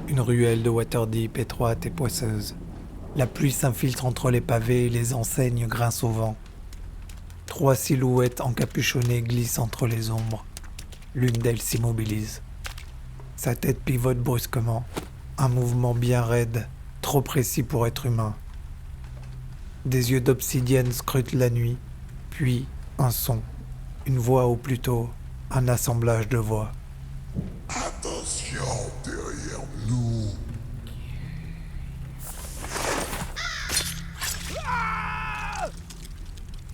Une ruelle de Waterdeep étroite et poisseuse. La pluie s'infiltre entre les pavés et les enseignes grincent au vent. 3 silhouettes encapuchonnées glissent entre les ombres. L'une d'elles s'immobilise. Sa tête pivote brusquement. Un mouvement bien raide, trop précis pour être humain. Des yeux d'obsidienne scrutent la nuit, puis un son, une voix ou plutôt un assemblage de voix. Attention derrière nous.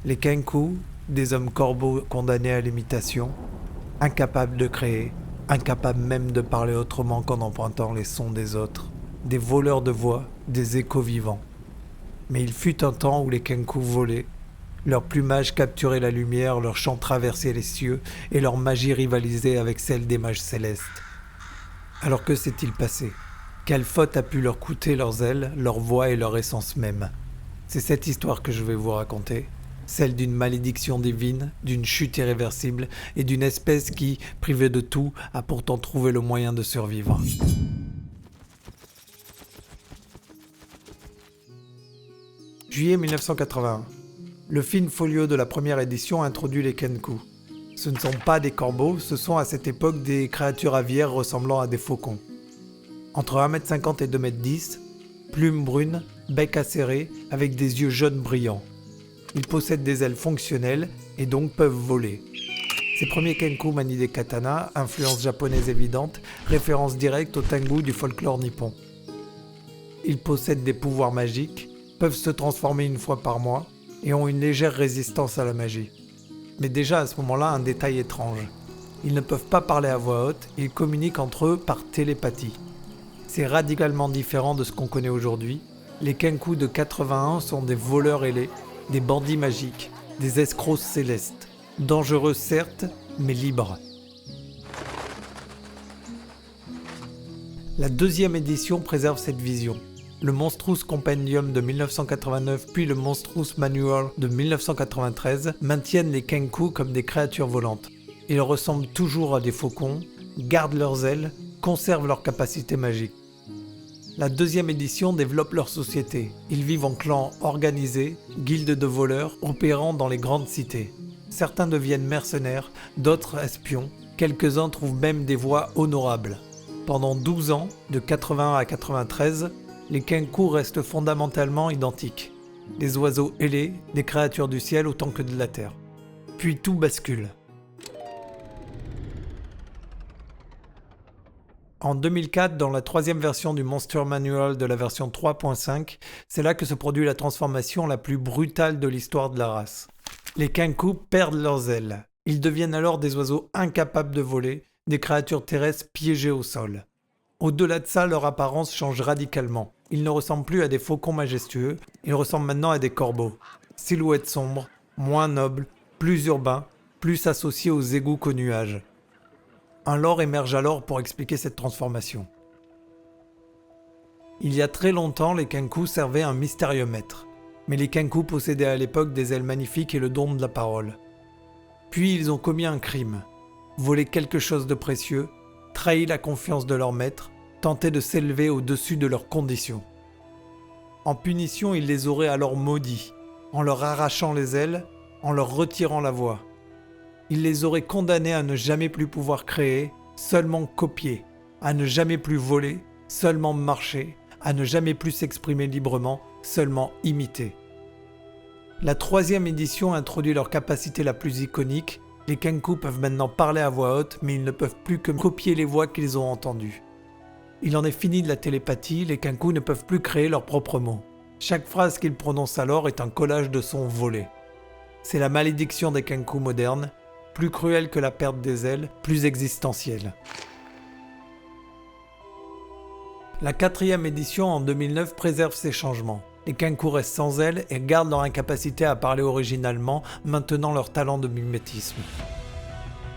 Les Kenku, des hommes corbeaux condamnés à l'imitation, incapables de créer, incapables même de parler autrement qu'en empruntant les sons des autres, des voleurs de voix, des échos vivants. Mais il fut un temps où les Kenku volaient, leur plumage capturait la lumière, leur chant traversait les cieux et leur magie rivalisait avec celle des mages célestes. Alors que s'est-il passé ? Quelle faute a pu leur coûter leurs ailes, leur voix et leur essence même ? C'est cette histoire que je vais vous raconter. Celle d'une malédiction divine, d'une chute irréversible et d'une espèce qui, privée de tout, a pourtant trouvé le moyen de survivre. Juillet 1981. Le film folio de la première édition introduit les Kenku. Ce ne sont pas des corbeaux, ce sont à cette époque des créatures aviaires ressemblant à des faucons. Entre 1m50 et 2m10, plumes brunes, bec acéré, avec des yeux jaunes brillants. Ils possèdent des ailes fonctionnelles et donc peuvent voler. Ces premiers Kenku manient des katanas, influence japonaise évidente, référence directe au Tengu du folklore nippon. Ils possèdent des pouvoirs magiques, peuvent se transformer une fois par mois et ont une légère résistance à la magie. Mais déjà à ce moment-là, un détail étrange. Ils ne peuvent pas parler à voix haute, ils communiquent entre eux par télépathie. C'est radicalement différent de ce qu'on connaît aujourd'hui. Les Kenku de 81 sont des voleurs ailés, des bandits magiques, des escrocs célestes. Dangereux certes, mais libres. La deuxième édition préserve cette vision. Le Monstrous Compendium de 1989 puis le Monstrous Manual de 1993 maintiennent les Kenku comme des créatures volantes. Ils ressemblent toujours à des faucons, gardent leurs ailes, conservent leurs capacités magiques. La deuxième édition développe leur société. Ils vivent en clans organisés, guildes de voleurs, opérant dans les grandes cités. Certains deviennent mercenaires, d'autres espions, quelques-uns trouvent même des voies honorables. Pendant 12 ans, de 81 à 93, les Kenku restent fondamentalement identiques. Des oiseaux ailés, des créatures du ciel autant que de la terre. Puis tout bascule. En 2004, dans la troisième version du Monster Manual de la version 3.5, c'est là que se produit la transformation la plus brutale de l'histoire de la race. Les Kenku perdent leurs ailes. Ils deviennent alors des oiseaux incapables de voler, des créatures terrestres piégées au sol. Au-delà de ça, leur apparence change radicalement. Ils ne ressemblent plus à des faucons majestueux, ils ressemblent maintenant à des corbeaux. Silhouettes sombres, moins nobles, plus urbains, plus associés aux égouts qu'aux nuages. Un lore émerge alors pour expliquer cette transformation. Il y a très longtemps, les Kenku servaient un mystérieux maître. Mais les Kenku possédaient à l'époque des ailes magnifiques et le don de la parole. Puis ils ont commis un crime. Volé quelque chose de précieux, trahi la confiance de leur maître, tenté de s'élever au-dessus de leurs conditions. En punition, ils les auraient alors maudits, en leur arrachant les ailes, en leur retirant la voix. Il les aurait condamnés à ne jamais plus pouvoir créer, seulement copier, à ne jamais plus voler, seulement marcher, à ne jamais plus s'exprimer librement, seulement imiter. La troisième édition introduit leur capacité la plus iconique. Les Kenku peuvent maintenant parler à voix haute, mais ils ne peuvent plus que copier les voix qu'ils ont entendues. Il en est fini de la télépathie, les Kenku ne peuvent plus créer leurs propres mots. Chaque phrase qu'ils prononcent alors est un collage de sons volés. C'est la malédiction des Kenku modernes, plus cruelle que la perte des ailes, plus existentielle. La quatrième édition en 2009 préserve ces changements. Les Kenku restent sans ailes et gardent leur incapacité à parler originalement, maintenant leur talent de mimétisme.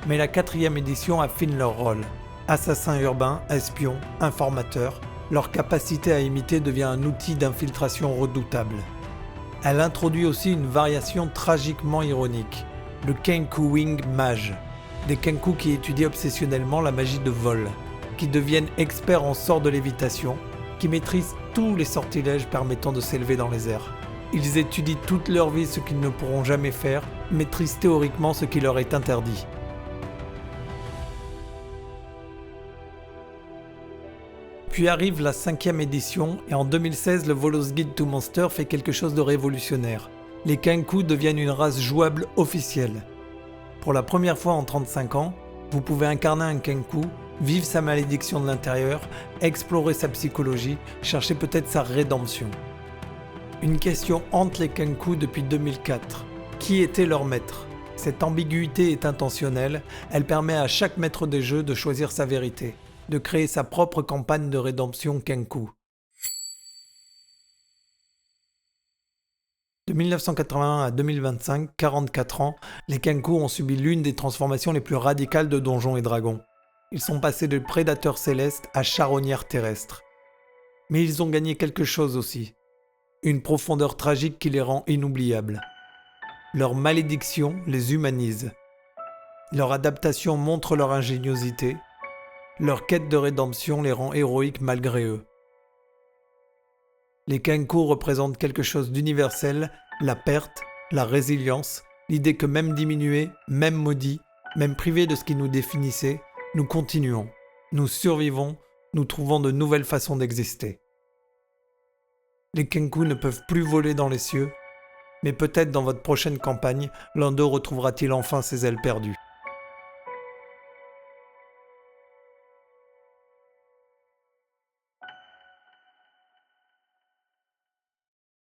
Mais la quatrième édition affine leur rôle. Assassins urbains, espions, informateurs, leur capacité à imiter devient un outil d'infiltration redoutable. Elle introduit aussi une variation tragiquement ironique. Le Kenku Wing Mage, des Kenku qui étudient obsessionnellement la magie de vol. qui deviennent experts en sorts de lévitation, qui maîtrisent tous les sortilèges permettant de s'élever dans les airs. Ils étudient toute leur vie ce qu'ils ne pourront jamais faire, maîtrisent théoriquement ce qui leur est interdit. Puis arrive la 5e édition et en 2016, le Volos Guide to Monsters fait quelque chose de révolutionnaire. Les Kenku deviennent une race jouable officielle. Pour la première fois en 35 ans, vous pouvez incarner un Kenku, vivre sa malédiction de l'intérieur, explorer sa psychologie, chercher peut-être sa rédemption. Une question hante les Kenku depuis 2004. Qui était leur maître ? Cette ambiguïté est intentionnelle, elle permet à chaque maître des jeux de choisir sa vérité, de créer sa propre campagne de rédemption Kenku. De 1981 à 2025, 44 ans, les Kenku ont subi l'une des transformations les plus radicales de Donjons et Dragons. Ils sont passés de prédateurs célestes à charognards terrestres. Mais ils ont gagné quelque chose aussi. Une profondeur tragique qui les rend inoubliables. Leur malédiction les humanise. Leur adaptation montre leur ingéniosité. Leur quête de rédemption les rend héroïques malgré eux. Les Kenku représentent quelque chose d'universel, la perte, la résilience, l'idée que même diminués, même maudits, même privés de ce qui nous définissait, nous continuons, nous survivons, nous trouvons de nouvelles façons d'exister. Les Kenku ne peuvent plus voler dans les cieux, mais peut-être dans votre prochaine campagne, l'un d'eux retrouvera-t-il enfin ses ailes perdues.